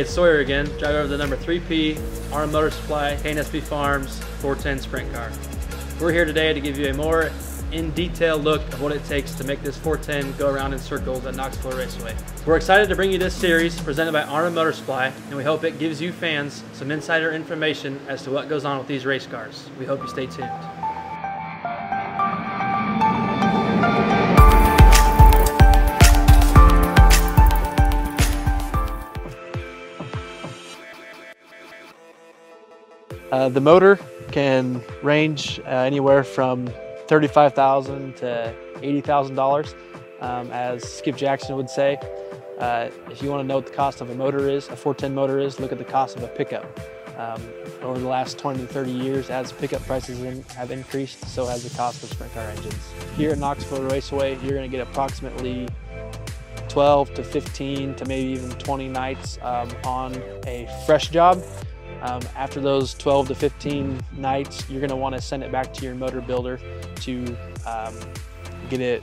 it's Sawyer again, driver of the number 3P, Arnold Motor Supply, KNSP Farms, 410 Sprint car. We're here today to give you a more in-detail look of what it takes to make this 410 go around in circles at Knoxville Raceway. We're excited to bring you this series presented by Arnold Motor Supply, and we hope it gives you fans some insider information as to what goes on with these race cars. We hope you stay tuned. The motor can range anywhere from $35,000 to $80,000, as Skip Jackson would say. If you want to know what the cost of a motor is, a 410 motor is, look at the cost of a pickup. Over the last 20 to 30 years, as pickup prices have increased, so has the cost of sprint car engines. Here at Knoxville Raceway, you're going to get approximately 12 to 15 to maybe even 20 nights on a fresh job. After those 12 to 15 nights, you're going to want to send it back to your motor builder to get it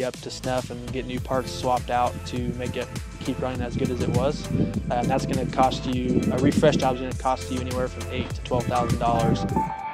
up to snuff and get new parts swapped out to make it keep running as good as it was. And that's going to cost you, a refresh job is going to cost you anywhere from $8,000 to $12,000.